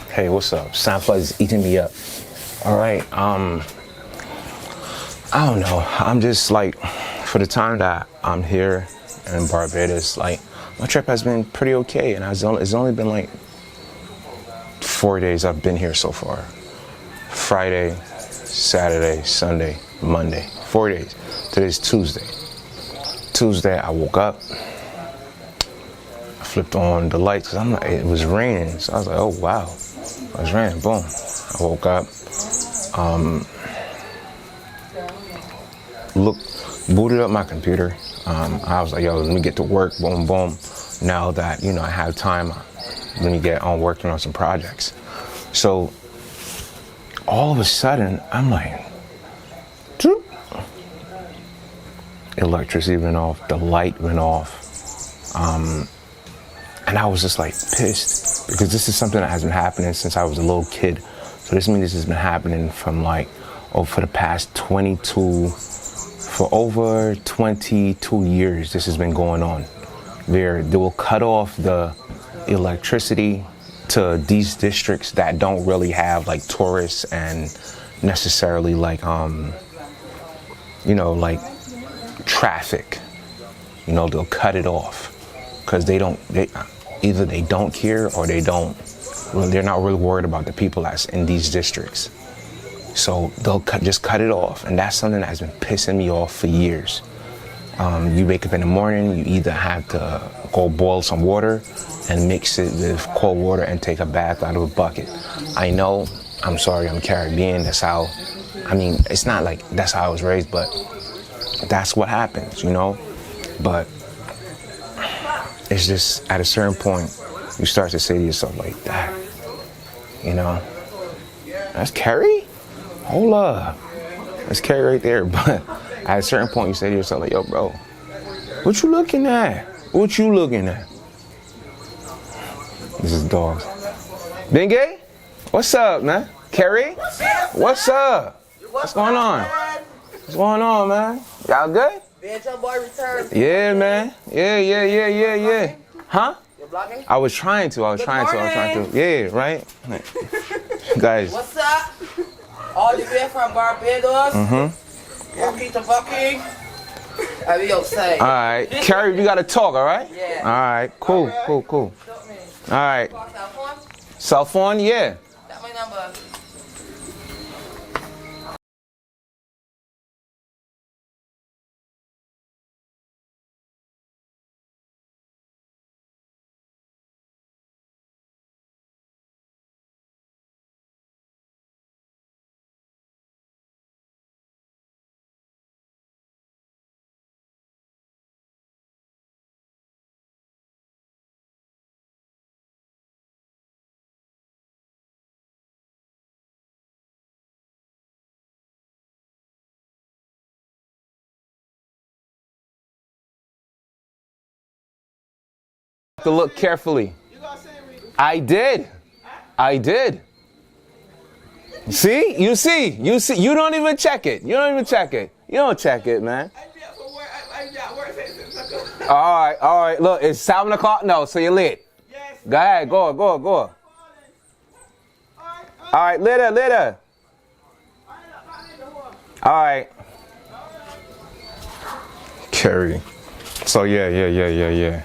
Hey, what's up? SoundCloud is eating me up. All right. I don't know. I'm just like, for the time that I'm here in Barbados, like my trip has been pretty okay, and it's only been like 4 days I've been here so far. Friday, Saturday, Sunday, Monday. 4 days. Today's Tuesday. Tuesday, I woke up. I flipped on the lights because it was raining. So I was like, oh wow. It was raining. Boom. I woke up. Booted up my computer. I was like, yo, let me get to work. Boom, boom. Now that, I have time, let me get on working on some projects. So all of a sudden, I'm like, droop. Electricity went off, the light went off. And I was just like pissed because this is something that has been happening since I was a little kid. So this means this has been happening from for the past for over 22 years, this has been going on. They will cut off the electricity to these districts that don't really have like tourists and necessarily like traffic. They'll cut it off because either they don't care or they're not really worried about the people that's in these districts. So they'll just cut it off, and that's something that has been pissing me off for years. You wake up in the morning, you either have to go boil some water and mix it with cold water and take a bath out of a bucket. I know, I'm sorry, I'm Caribbean, it's not like that's how I was raised, but that's what happens, But it's just at a certain point, you start to say to yourself like that, that's Carrie? Hold up, that's Carrie right there. But at a certain point, you say to yourself like, yo, bro, what you looking at? What you looking at? This is dogs. Bengay? What's up, man? Carrie? What's up? What's going on? What's going on, man? Y'all good? Bitch, your boy returned. Yeah, man. Yeah. Huh? You're vlogging? I was trying to. Yeah, right? Guys. What's up? All the way from Barbados. Walking to fucking. I will say. All right. Carrie, we got to talk, all right? Yeah. All right. Cool. All right. Cell phone? Cell phone? Yeah. That's my number. To look carefully. I did. See? You don't even check it. You don't check it, man. All right. Look, it's 7 o'clock. No, so you're late. Yes. Go ahead. Go. All right, later. All right. Carrie. So yeah. Yeah.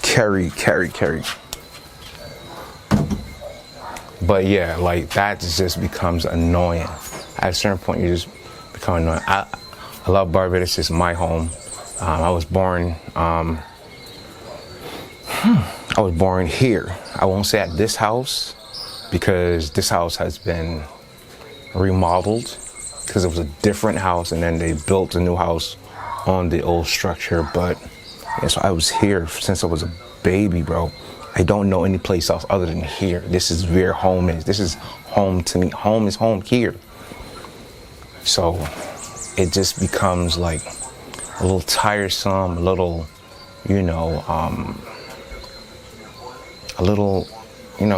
Carrie. But yeah, like that just becomes annoying. At a certain point, you just become annoying. I love Barbados. It's my home. I was born here. I won't say at this house because this house has been remodeled because it was a different house and then they built a new house on the old structure. But yeah, so I was here since I was a baby, bro. I don't know any place else other than here. This is where home is. This is home to me. Home is home here. So it just becomes like a little tiresome, a little, you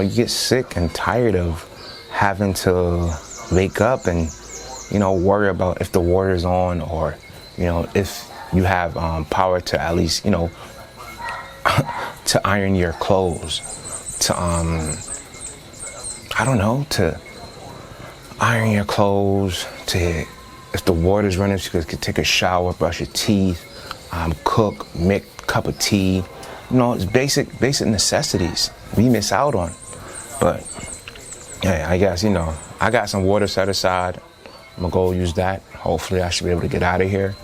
get sick and tired of having to wake up and, worry about if the water's on or, if you have power to at least, to to iron your clothes, to I don't know, to iron your clothes, to, if the water's running, you could take a shower, brush your teeth, cook, make a cup of tea. You know, it's basic necessities we miss out on. But yeah, I guess, you know, I got some water set aside. I'm gonna go use that. Hopefully I should be able to get out of here.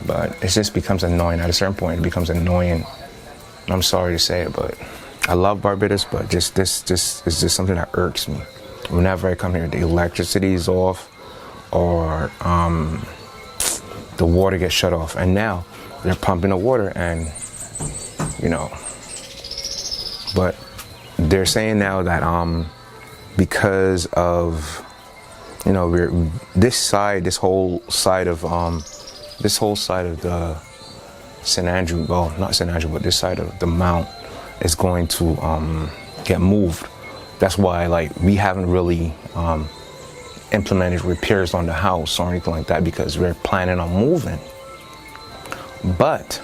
But it just becomes annoying. At a certain point, it becomes annoying. I'm sorry to say it, but I love Barbados, but this is just something that irks me. Whenever I come here, the electricity is off, or the water gets shut off. And now they're pumping the water, and you know, but they're saying now that because of, you know, this whole side of the St. Andrew, well, not St. Andrew, but this side of the mount is going to get moved. That's why, like, we haven't really implemented repairs on the house or anything like that, because we're planning on moving. But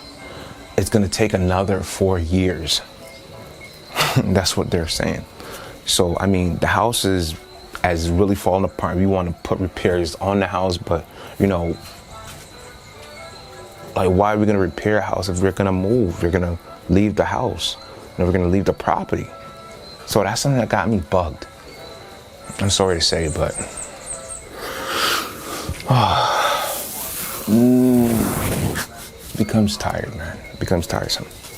it's going to take another 4 years. That's what they're saying. So, I mean, the house has really fallen apart. We want to put repairs on the house, but, you know, like, why are we going to repair a house if we're going to move? We're going to leave the house, and we're going to leave the property. So that's something that got me bugged. I'm sorry to say, but becomes tired, man. Becomes tiresome.